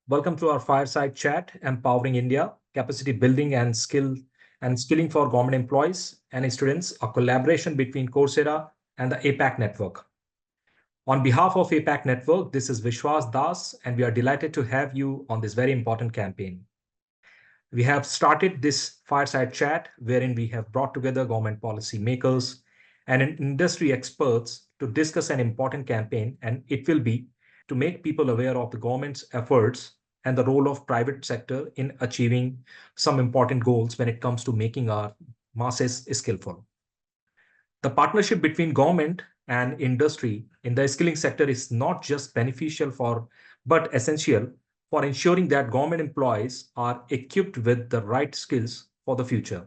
Welcome to our fireside chat, Empowering India, Capacity Building and Skilling for Government Employees and Students, a collaboration between Coursera and the APAC Network. On behalf of APAC Network, this is Vishwas Das, and we are delighted to have you on this very important campaign. We have started this fireside chat wherein we have brought together government policy makers and industry experts to discuss an important campaign, and it will be to make people aware of the government's efforts and the role of private sector in achieving some important goals when it comes to making our masses skillful. The partnership between government and industry in the skilling sector is not just beneficial but essential for ensuring that government employees are equipped with the right skills for the future.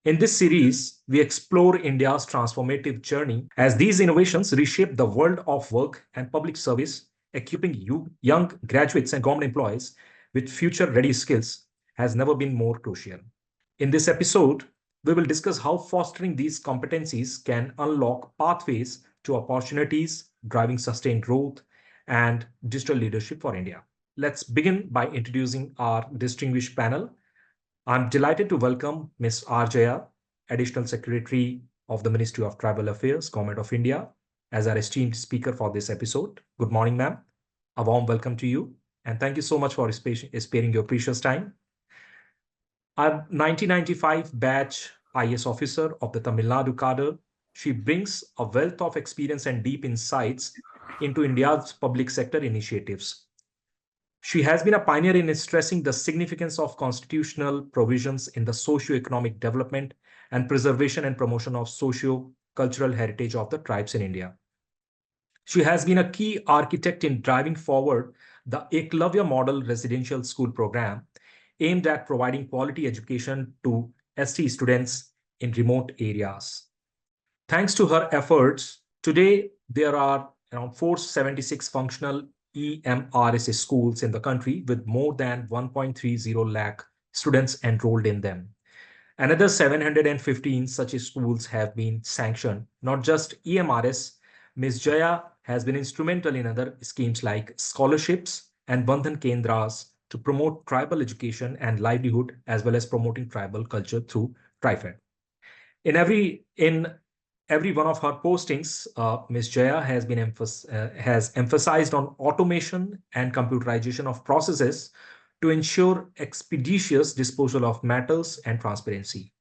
In this series, we explore India's transformative journey as these innovations reshape the world of work and public service, equipping young graduates and government employees with future-ready skills has never been more crucial. In this episode, we will discuss how fostering these competencies can unlock pathways to opportunities, driving sustained growth, and digital leadership for India. Let's begin by introducing our distinguished panel. I'm delighted to welcome Ms. R. Jaya, Additional Secretary of the Ministry of Tribal Affairs, Government of India, as our esteemed speaker for this episode. Good morning, ma'am. A warm welcome to you, and thank you so much for sparing your precious time. A 1995 batch IS officer of the Tamil Nadu cadre, she brings a wealth of experience and deep insights into India's public sector initiatives. She has been a pioneer in stressing the significance of constitutional provisions in the socio-economic development and preservation and promotion of socio-cultural heritage of the tribes in India. She has been a key architect in driving forward the Eklavya Model Residential School Program, aimed at providing quality education to ST students in remote areas. Thanks to her efforts, today there are around 476 functional EMRSA schools in the country with more than 1.30 lakh students enrolled in them. Another 715 such schools have been sanctioned. Not just EMRS, Ms. Jaya has been instrumental in other schemes like scholarships and Bandhan Kendras to promote tribal education and livelihood, as well as promoting tribal culture through TriFed. In every one of her postings, Ms. Jaya has emphasized on automation and computerization of processes to ensure expeditious disposal of matters and transparency.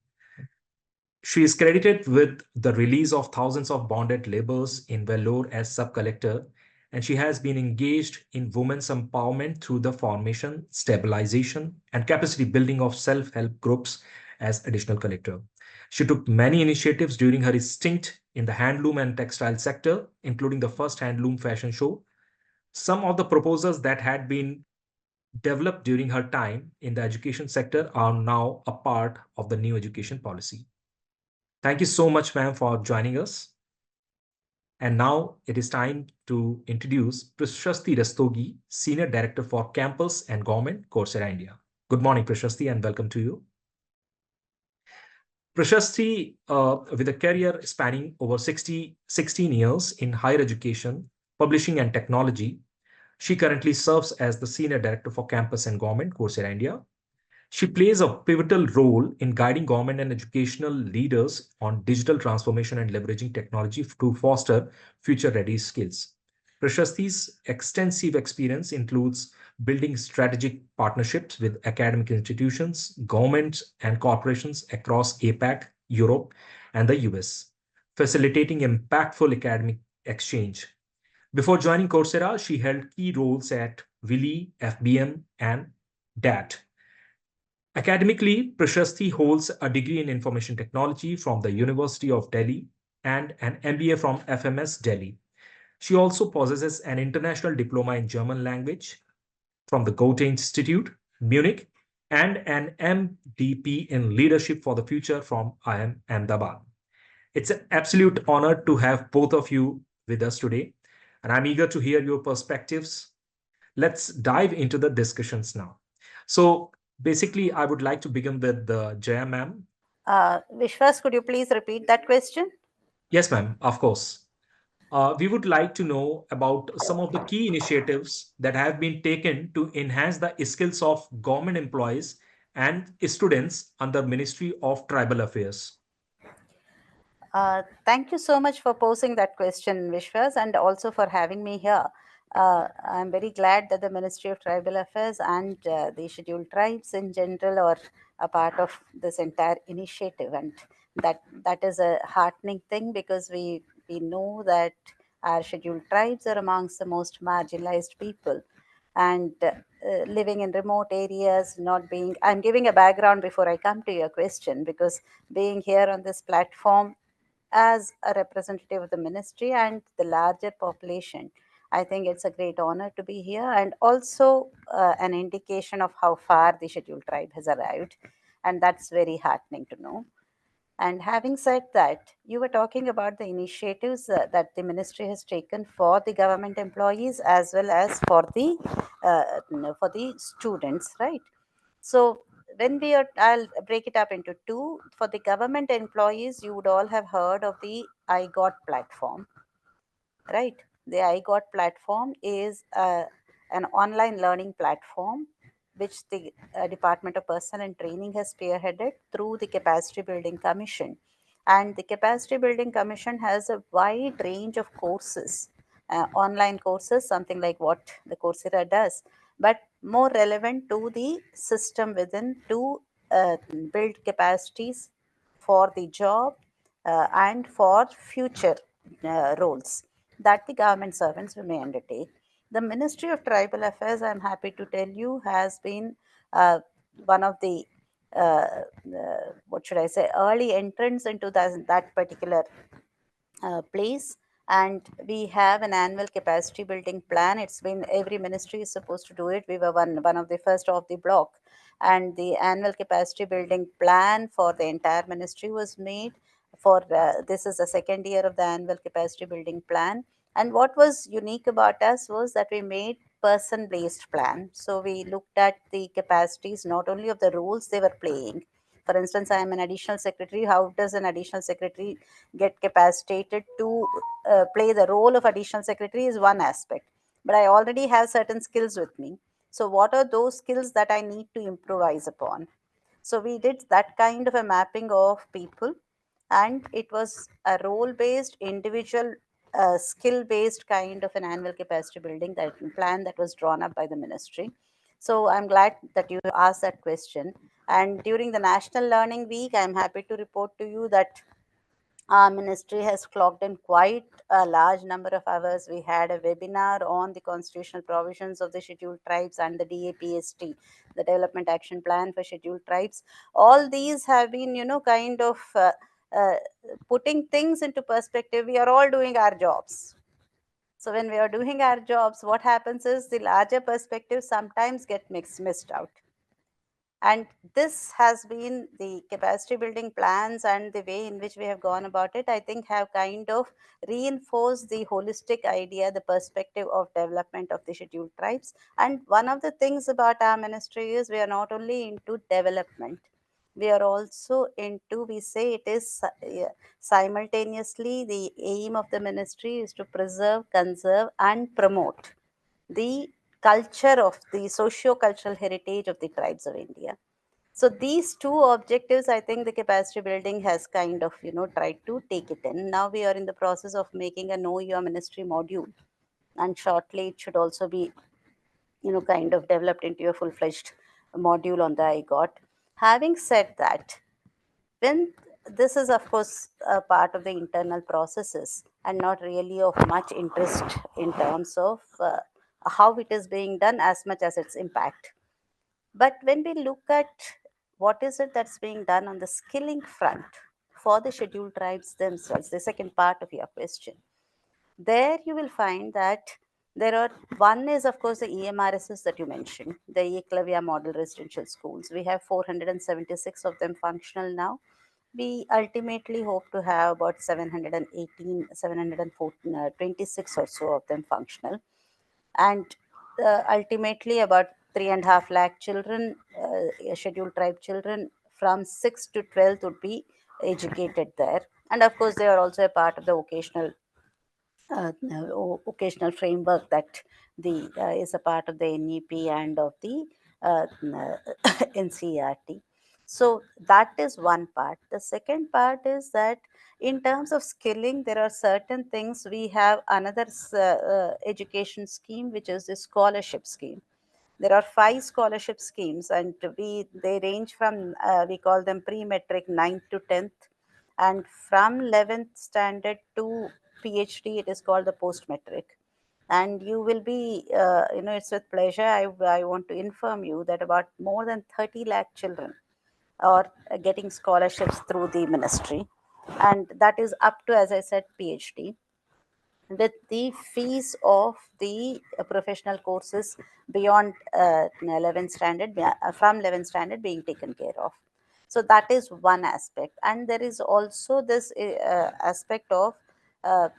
She is credited with the release of thousands of bonded laborers in Vellore as sub-collector, and she has been engaged in women's empowerment through the formation, stabilization, and capacity building of self-help groups as additional collector. She took many initiatives during her stint in the handloom and textile sector, including the first handloom fashion show. Some of the proposals that had been developed during her time in the education sector are now a part of the new education policy. Thank you so much, ma'am, for joining us. And now it is time to introduce Prashasti Rastogi, Senior Director for Campus and Government, Coursera India. Good morning, Prashasti, and welcome to you. Prashasti, with a career spanning over 16 years in higher education, publishing, and technology, she currently serves as the Senior Director for Campus and Government, Coursera India. She plays a pivotal role in guiding government and educational leaders on digital transformation and leveraging technology to foster future-ready skills. Prashasti's extensive experience includes building strategic partnerships with academic institutions, governments, and corporations across APAC, Europe, and the US, facilitating impactful academic exchange. Before joining Coursera, she held key roles at Willy, FBM, and DAT. Academically, Prashasti holds a degree in information technology from the University of Delhi and an MBA from FMS Delhi. She also possesses an international diploma in German language from the Goethe Institute, Munich, and an MDP in leadership for the future from IIM Ahmedabad. It's an absolute honor to have both of you with us today, and I'm eager to hear your perspectives. Let's dive into the discussions now. So basically, I would like to begin with Jaya ma'am. Vishwas, could you please repeat that question? Yes, ma'am, of course. We would like to know about some of the key initiatives that have been taken to enhance the skills of government employees and students under Ministry of Tribal Affairs. Thank you so much for posing that question, Vishwas, and also for having me here. I'm very glad that the Ministry of Tribal Affairs and the Scheduled Tribes in general are a part of this entire initiative, and that is a heartening thing because we know that our Scheduled Tribes are amongst the most marginalized people, and living in remote areas, not being. I'm giving a background before I come to your question because being here on this platform as a representative of the ministry and the larger population. I think it's a great honor to be here and also an indication of how far the scheduled tribe has arrived. And that's very heartening to know. And having said that, you were talking about the initiatives that the ministry has taken for the government employees as well as for the students, right? So when we are, I'll break it up into two. For the government employees, you would all have heard of the I Got platform, right? The I Got platform is an online learning platform which the Department of Personnel and Training has spearheaded through the Capacity Building Commission. And the Capacity Building Commission has a wide range of courses, online courses, something like what the Coursera does, but more relevant to the system within to build capacities for the job and for future roles that the government servants may undertake. The Ministry of Tribal Affairs, I'm happy to tell you, has been one of the what should I say, early entrants into that particular place. And we have an annual capacity building plan. It's been every ministry is supposed to do it. We were one of the first of the block, and the annual capacity building plan for the entire ministry was made for this is the second year of the annual capacity building plan. And what was unique about us was that we made person based plan. So we looked at the capacities not only of the roles they were playing. For instance, I am an additional secretary. How does an additional secretary get capacitated to play the role of additional secretary is one aspect, but I already have certain skills with me. So what are those skills that I need to improvise upon? So we did that kind of a mapping of people, and it was a role based, individual, skill based kind of an annual capacity building that plan that was drawn up by the ministry. So I'm glad that you asked that question. And during the National Learning Week, I'm happy to report to you that our ministry has clocked in quite a large number of hours. We had a webinar on the constitutional provisions of the scheduled tribes and the DAPST, the Development Action Plan for Scheduled Tribes. All these have been, kind of uh, putting things into perspective. We are all doing our jobs. So when we are doing our jobs, what happens is the larger perspective sometimes get missed out. And this has been the capacity building plans and the way in which we have gone about it, I think, have kind of reinforced the holistic idea, the perspective of development of the scheduled tribes. And one of the things about our ministry is we are not only into development, we are also into, we say it is simultaneously the aim of the ministry is to preserve, conserve, and promote the culture of the socio-cultural heritage of the tribes of India. So these two objectives, I think the capacity building has kind of, tried to take it in. Now we are in the process of making a Know Your Ministry module, and shortly it should also be, kind of developed into a full-fledged module on the IGOT. Having said that, when this is of course a part of the internal processes and not really of much interest in terms of how it is being done as much as its impact. But when we look at what is it that's being done on the skilling front for the scheduled tribes themselves, the second part of your question, there you will find that there are one is of course the EMRSs that you mentioned, the Eklavya model residential schools. We have 476 of them functional now. We ultimately hope to have about 718, 714, 26 or so of them functional. And ultimately about 3.5 lakh children, scheduled tribe children from 6 to 12 would be educated there. And of course, they are also a part of the vocational occasional framework that the is a part of the NEP and of the NCERT. So that is one part. The second part is that in terms of skilling, there are certain things. We have another education scheme, which is the scholarship scheme. There are five scholarship schemes, and they range from we call them pre-metric 9th to 10th, and from 11th standard to PhD, it is called the post-metric. And you will be, it's with pleasure. I want to inform you that about more than 30 lakh children are getting scholarships through the ministry, and that is up to, as I said, PhD, with the fees of the professional courses beyond 11th standard, from 11th standard being taken care of. So that is one aspect. And there is also this aspect of the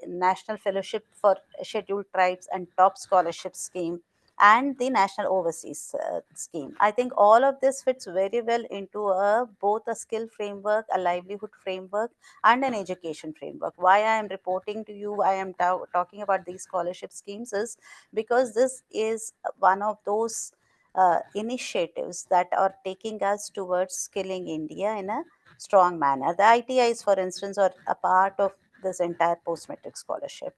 National Fellowship for Scheduled Tribes and Top Scholarship Scheme, and the National Overseas Scheme. I think all of this fits very well into both a skill framework, a livelihood framework, and an education framework. Why I am reporting to you, I am talking about these scholarship schemes, is because this is one of those initiatives that are taking us towards skilling India in a strong manner. The ITIs, for instance, are a part of this entire post metric scholarship.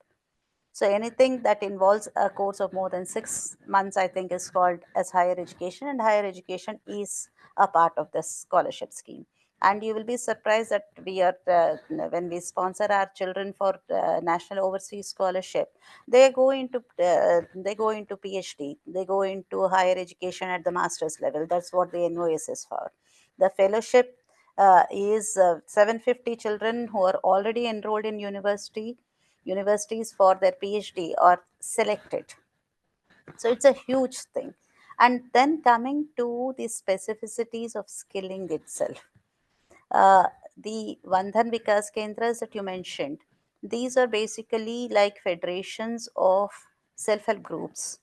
So anything that involves a course of more than 6 months, I think, is called as higher education, and higher education is a part of this scholarship scheme. And you will be surprised that when we sponsor our children for national overseas scholarship, they go into PhD, they go into higher education at the master's level. That's what the NOS is for. The fellowship is 750 children who are already enrolled in universities for their PhD are selected. So it's a huge thing. And then coming to the specificities of skilling itself, uh, the Vandhan Vikas Kendras that you mentioned, these are basically like federations of self-help groups,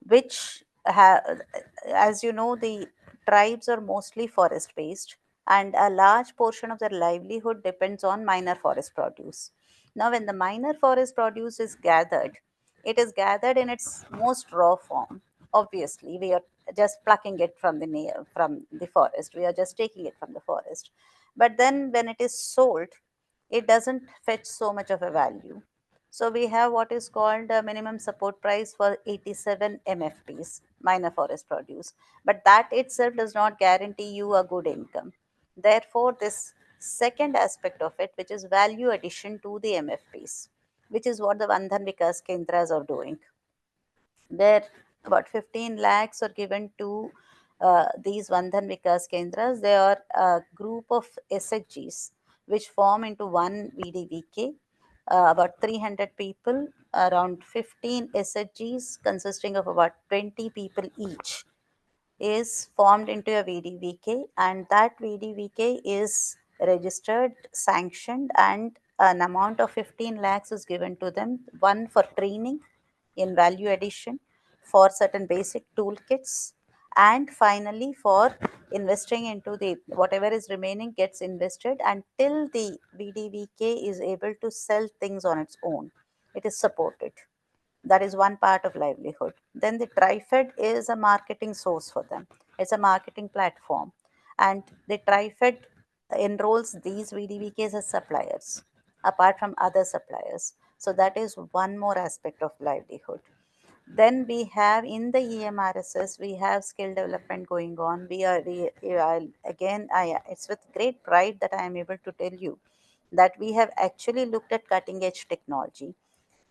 which as you know, the tribes are mostly forest based, and a large portion of their livelihood depends on minor forest produce. Now when the minor forest produce is gathered, it is gathered in its most raw form. Obviously we are just plucking it from from the forest, we are just taking it from the forest. But then when it is sold, it doesn't fetch so much of a value. So we have what is called a minimum support price for 87 MFPs, minor forest produce. But that itself does not guarantee you a good income. Therefore, this second aspect of it, which is value addition to the MFPs, which is what the Vandhan Vikas Kendras are doing, where about 15 lakhs are given to these Vandhan Vikas Kendras. They are a group of SHGs which form into one VDVK, about 300 people, around 15 SHGs consisting of about 20 people each is formed into a VDVK, and that VDVK is registered, sanctioned, and an amount of 15 lakhs is given to them, one for training in value addition, for certain basic toolkits, and finally for investing into the whatever is remaining gets invested until the VDVK is able to sell things on its own. It is supported. That is one part of livelihood. Then the TriFed is a marketing source for them. It's a marketing platform. And the TriFed enrolls these VDVKs as suppliers, apart from other suppliers. So that is one more aspect of livelihood. Then we have in the EMRSS, we have skill development going on. It's with great pride that I am able to tell you that we have actually looked at cutting edge technology.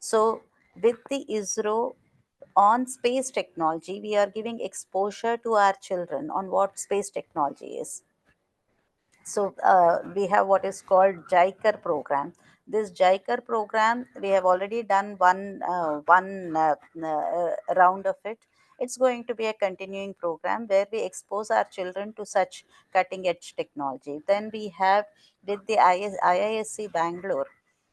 So, with the ISRO on space technology, we are giving exposure to our children on what space technology is. So we have what is called JICAR program. This JICAR program, we have already done one round of it. It's going to be a continuing program where we expose our children to such cutting edge technology. Then we have with the IISc Bangalore,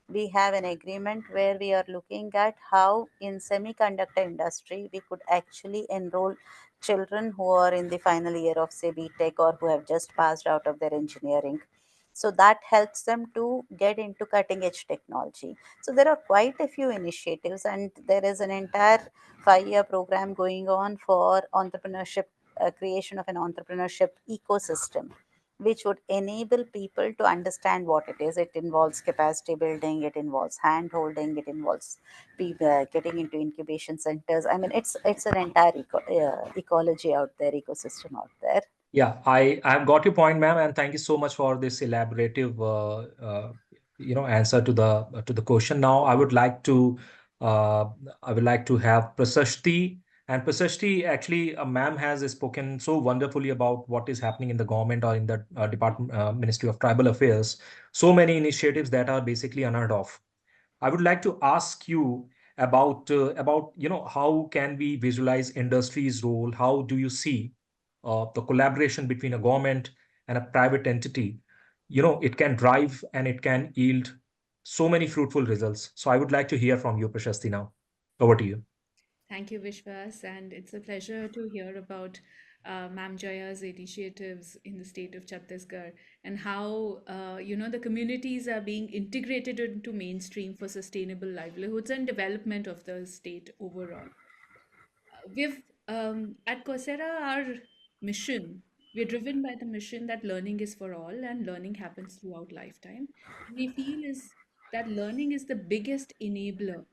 we have an agreement where we are looking at how in semiconductor industry we could actually enroll children who are in the final year of say BTech or who have just passed out of their engineering. So that helps them to get into cutting edge technology. So there are quite a few initiatives, and there is an entire 5-year program going on for entrepreneurship, creation of an entrepreneurship ecosystem, which would enable people to understand what it is. It involves capacity building, it involves hand holding, it involves people getting into incubation centers. I mean, it's an entire ecology out there, ecosystem out there. Yeah, I've got your point, ma'am, and thank you so much for this elaborative answer to the question. Now, uh, I would like to have Prasasti, and Prasasti, actually, ma'am has spoken so wonderfully about what is happening in the government or in the department, Ministry of Tribal Affairs. So many initiatives that are basically unheard of. I would like to ask you about how can we visualize industry's role? How do you see the collaboration between a government and a private entity? It can drive and it can yield so many fruitful results. So I would like to hear from you, Prashasti, now. Over to you. Thank you, Vishwas, and it's a pleasure to hear about Ma'am Jaya's initiatives in the state of Chhattisgarh and how the communities are being integrated into mainstream for sustainable livelihoods and development of the state overall. We've At Coursera, our mission, we're driven by the mission that learning is for all and learning happens throughout lifetime. We feel is that learning is the biggest enabler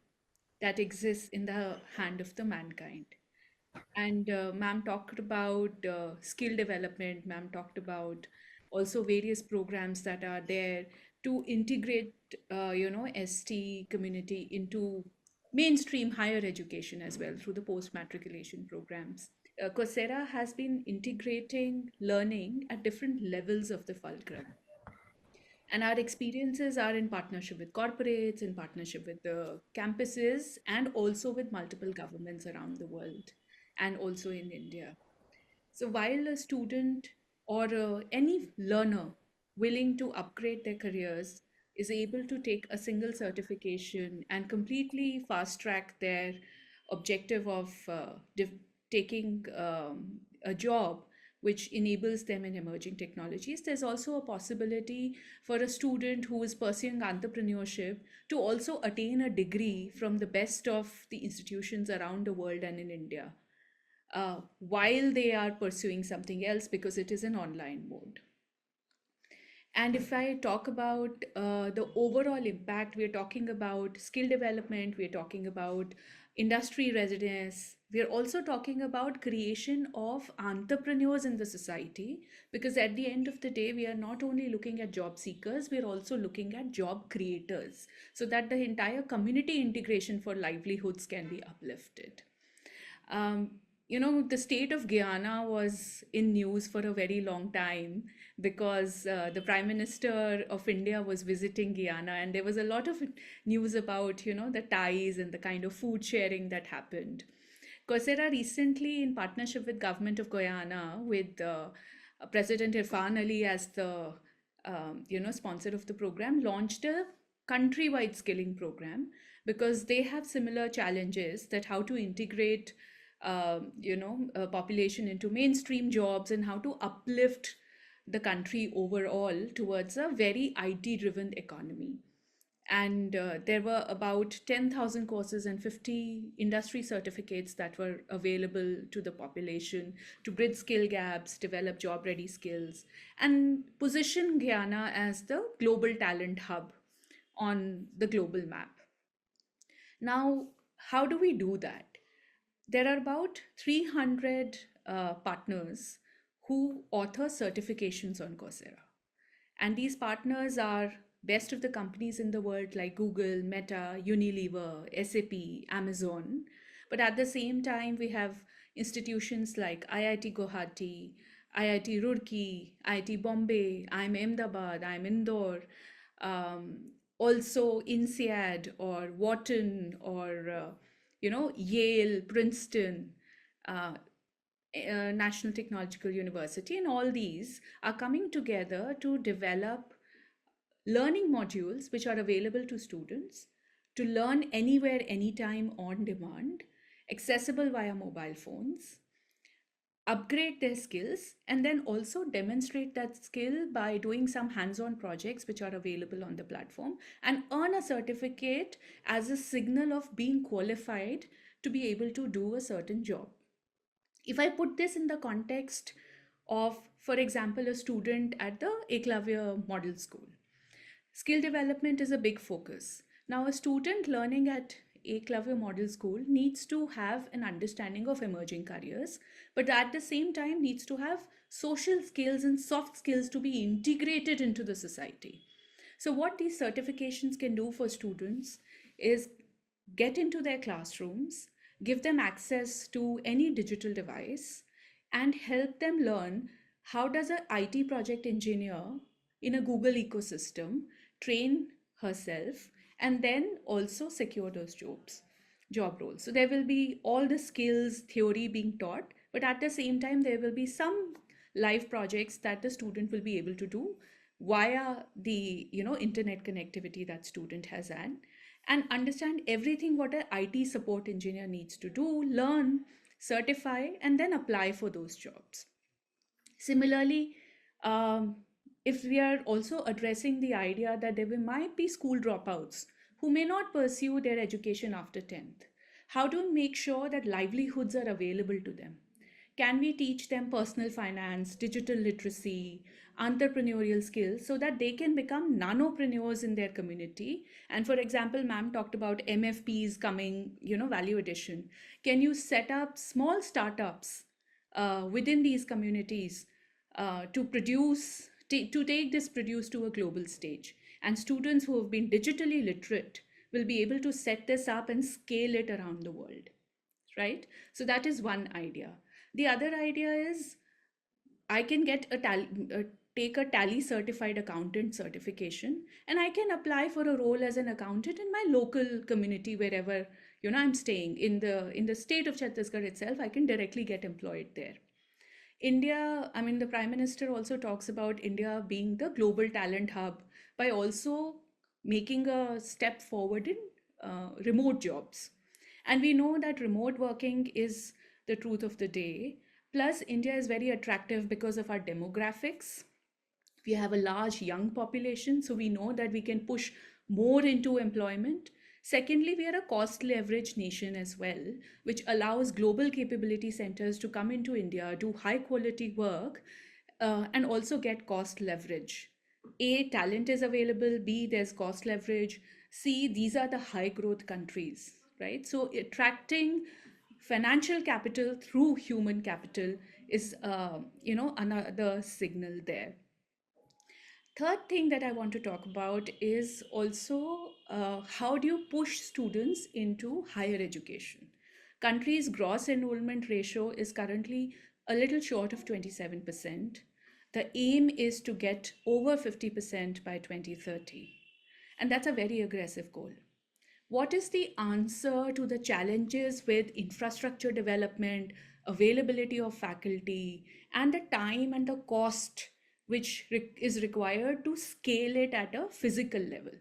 that exists in the hand of the mankind. And ma'am talked about skill development. Ma'am talked about also various programs that are there to integrate, ST community into mainstream higher education as well through the post matriculation programs. Coursera has been integrating learning at different levels of the fulcrum. And our experiences are in partnership with corporates, in partnership with the campuses, and also with multiple governments around the world, and also in India. So while a student or any learner willing to upgrade their careers is able to take a single certification and completely fast track their objective of taking a job which enables them in emerging technologies, there's also a possibility for a student who is pursuing entrepreneurship to also attain a degree from the best of the institutions around the world and in India, while they are pursuing something else because it is an online mode. And if I talk about the overall impact, we're talking about skill development, we're talking about industry readiness, we're also talking about creation of entrepreneurs in the society, because at the end of the day, we are not only looking at job seekers, we're also looking at job creators so that the entire community integration for livelihoods can be uplifted. Um, the state of Guyana was in news for a very long time because the Prime Minister of India was visiting Guyana, and there was a lot of news about, the ties and the kind of food sharing that happened. Coursera recently, in partnership with Government of Guyana, with President Irfan Ali as the sponsor of the program, launched a countrywide skilling program because they have similar challenges that how to integrate population into mainstream jobs and how to uplift the country overall towards a very IT driven economy. And there were about 10,000 courses and 50 industry certificates that were available to the population to bridge skill gaps, develop job ready skills, and position Guyana as the global talent hub on the global map. Now, how do we do that? There are about 300 partners who author certifications on Coursera. And these partners are best of the companies in the world like Google, Meta, Unilever, SAP, Amazon. But at the same time, we have institutions like IIT Guwahati, IIT Roorkee, IIT Bombay, I'm Ahmedabad, I'm Indore, also INSEAD or Wharton or Yale, Princeton, uh, National Technological University, and all these are coming together to develop learning modules which are available to students to learn anywhere, anytime, on demand, accessible via mobile phones, upgrade their skills, and then also demonstrate that skill by doing some hands-on projects which are available on the platform, and earn a certificate as a signal of being qualified to be able to do a certain job. If I put this in the context of, for example, a student at the Eklavya Model School, skill development is a big focus. Now, a student learning at Eklavya Model School needs to have an understanding of emerging careers, but at the same time needs to have social skills and soft skills to be integrated into the society. So, what these certifications can do for students is get into their classrooms, give them access to any digital device, and help them learn how does an IT project engineer in a Google ecosystem train herself and then also secure those job roles. So there will be all the skills theory being taught, but at the same time there will be some live projects that the student will be able to do via the internet connectivity that student has had, and understand everything what an IT support engineer needs to do, learn, certify, and then apply for those jobs. Similarly, um, if we are also addressing the idea that there might be school dropouts who may not pursue their education after 10th, how do we make sure that livelihoods are available to them? Can we teach them personal finance, digital literacy, entrepreneurial skills so that they can become nanopreneurs in their community? And for example, ma'am talked about MFPs coming, value addition. Can you set up small startups within these communities to take this produce to a global stage? And students who have been digitally literate will be able to set this up and scale it around the world, right? So that is one idea. The other idea is I can take a tally certified accountant certification, and I can apply for a role as an accountant in my local community wherever I'm staying in the state of Chhattisgarh itself. I can directly get employed there. India, I mean, the Prime Minister also talks about India being the global talent hub by also making a step forward in remote jobs. And we know that remote working is the truth of the day. Plus, India is very attractive because of our demographics. We have a large young population, so we know that we can push more into employment. Secondly, we are a cost leverage nation as well, which allows global capability centers to come into India, do high quality work, and also get cost leverage. A, talent is available. B, there's cost leverage. C, these are the high growth countries, right? So attracting financial capital through human capital is, another signal there. Third thing that I want to talk about is also how do you push students into higher education? Country's gross enrollment ratio is currently a little short of 27%. The aim is to get over 50% by 2030. And that's a very aggressive goal. What is the answer to the challenges with infrastructure development, availability of faculty, and the time and the cost which is required to scale it at a physical level?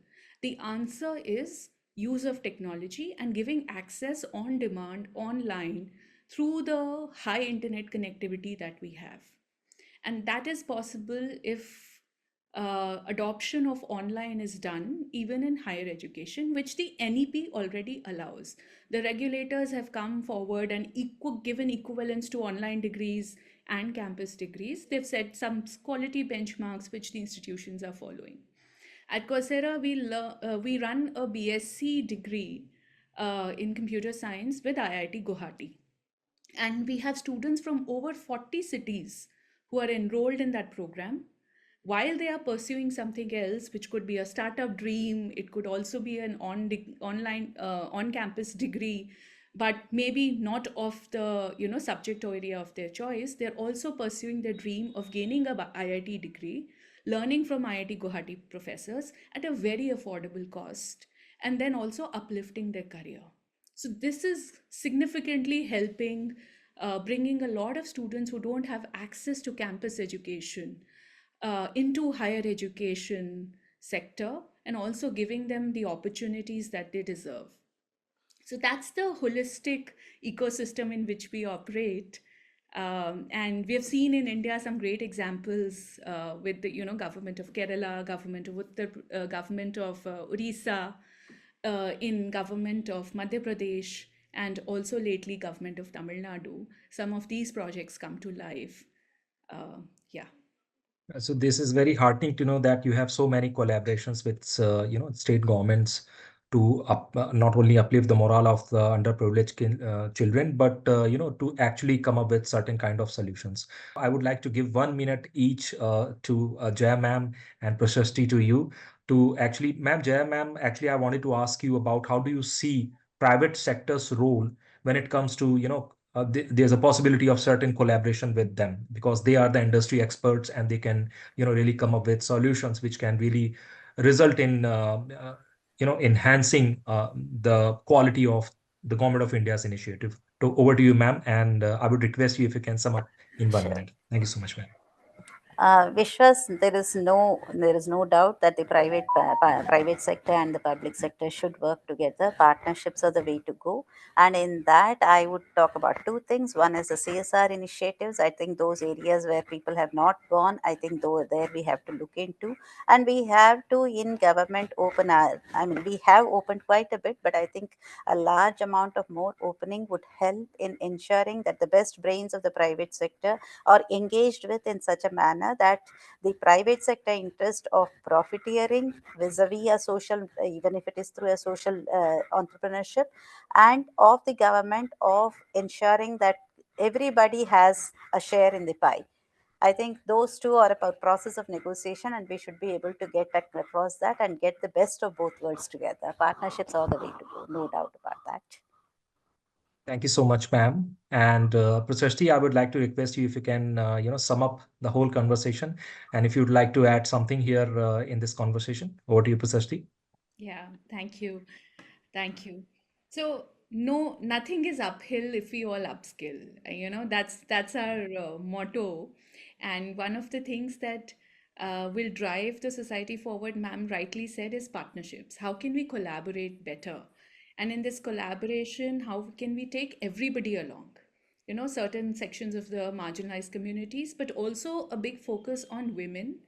The answer is use of technology and giving access on demand online through the high internet connectivity that we have. And that is possible if adoption of online is done even in higher education, which the NEP already allows. The regulators have come forward and given equivalence to online degrees and campus degrees. They've set some quality benchmarks which the institutions are following. At Coursera, we run a BSc degree in computer science with IIT Guwahati. And we have students from over 40 cities who are enrolled in that program while they are pursuing something else, which could be a startup dream. It could also be an online on-campus degree, but maybe not of the subject or area of their choice. They're also pursuing their dream of gaining a IIT degree, learning from IIT Guwahati professors at a very affordable cost, and then also uplifting their career. So this is significantly helping bringing a lot of students who don't have access to campus education into higher education sector, and also giving them the opportunities that they deserve. So that's the holistic ecosystem in which we operate. And we have seen in India some great examples with the government of Kerala, government of government of Orissa, in government of Madhya Pradesh, and also lately government of Tamil Nadu. Some of these projects come to life. Yeah. So this is very heartening to know that you have so many collaborations with state governments to not only uplift the morale of the underprivileged children, but to actually come up with certain kind of solutions. I would like to give 1 minute each to Jaya ma'am and Prashasti to you to actually, ma'am, Jaya ma'am, actually I wanted to ask you about how do you see private sector's role when it comes to there's a possibility of certain collaboration with them because they are the industry experts and they can really come up with solutions which can really result in enhancing the quality of the government of India's initiative. So over to you, ma'am, and I would request you if you can sum up in 1 minute. Thank you so much, ma'am. Vishwas, there is no doubt that the private sector and the public sector should work together. Partnerships are the way to go, and in that, I would talk about two things. One is the CSR initiatives. I think those areas where people have not gone, I think though there we have to look into, and we have to in government open our. I mean, we have opened quite a bit, but I think a large amount of more opening would help in ensuring that the best brains of the private sector are engaged with in such a manner that the private sector interest of profiteering vis-a-vis a social, even if it is through a social entrepreneurship, and of the government of ensuring that everybody has a share in the pie. I think those two are a process of negotiation, and we should be able to get across that and get the best of both worlds together. Partnerships are the way to go, no doubt about that. Thank you so much, ma'am. And Prasasti, I would like to request you if you can, sum up the whole conversation, and if you'd like to add something here in this conversation. Over to you, Prasasti. Yeah, thank you. Thank you. So, no, nothing is uphill if we all upskill. That's our motto. And one of the things that will drive the society forward, ma'am rightly said, is partnerships. How can we collaborate better? And in this collaboration, how can we take everybody along? Certain sections of the marginalized communities, but also a big focus on women.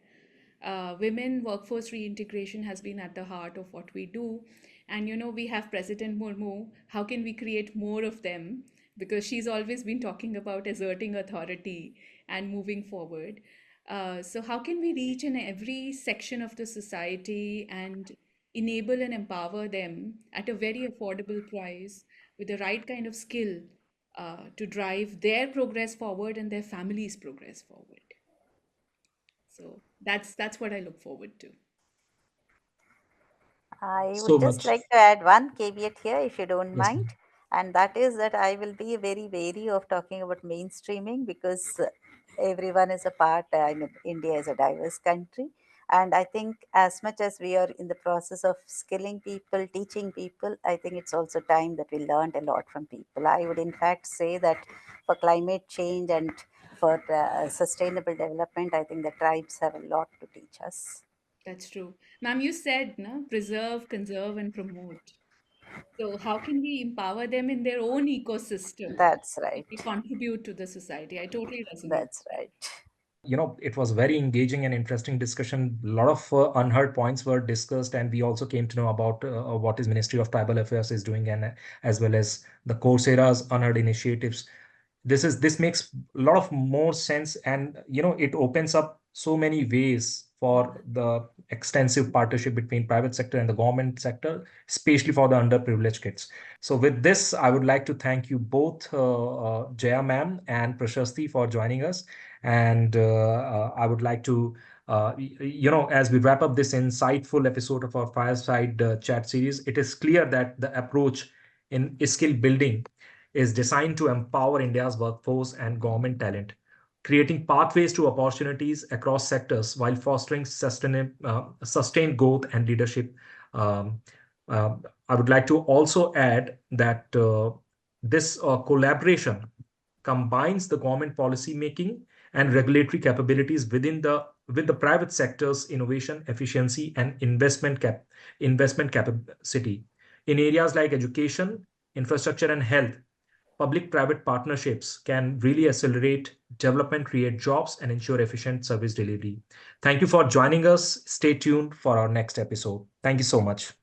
Women workforce reintegration has been at the heart of what we do. And we have President Murmu. How can we create more of them? Because she's always been talking about asserting authority and moving forward. So, how can we reach in every section of the society and enable and empower them at a very affordable price with the right kind of skill to drive their progress forward and their families' progress forward? So that's what I look forward to. I So would just much. like to add one caveat here, if you don't Yes, mind, ma'am. and that is that I will be very wary of talking about mainstreaming because everyone is a part. I mean, India is a diverse country, and I think as much as we are in the process of skilling people, teaching people, I think it's also time that we learned a lot from people. I would, in fact, say that for climate change and for sustainable development, I think the tribes have a lot to teach us. That's true. Ma'am, you said, no, preserve, conserve, and promote. So how can we empower them in their own ecosystem That's that right. they contribute to the society? I totally resonate. That's right. It was very engaging and interesting discussion. A lot of unheard points were discussed, and we also came to know about what is Ministry of Tribal Affairs is doing, and as well as the Coursera's unheard initiatives. This makes a lot of more sense, and it opens up so many ways for the extensive partnership between private sector and the government sector, especially for the underprivileged kids. So with this, I would like to thank you both, Jaya ma'am and Prashasti, for joining us. And I would like to, as we wrap up this insightful episode of our Fireside Chat series, it is clear that the approach in skill building is designed to empower India's workforce and government talent, creating pathways to opportunities across sectors while fostering sustained growth and leadership. Um, I would like to also add that this collaboration combines the government policy making and regulatory capabilities with the private sector's innovation, efficiency, and investment capacity in areas like education, infrastructure, and health. public-private partnerships can really accelerate development, create jobs, and ensure efficient service delivery. Thank you for joining us. Stay tuned for our next episode. Thank you so much.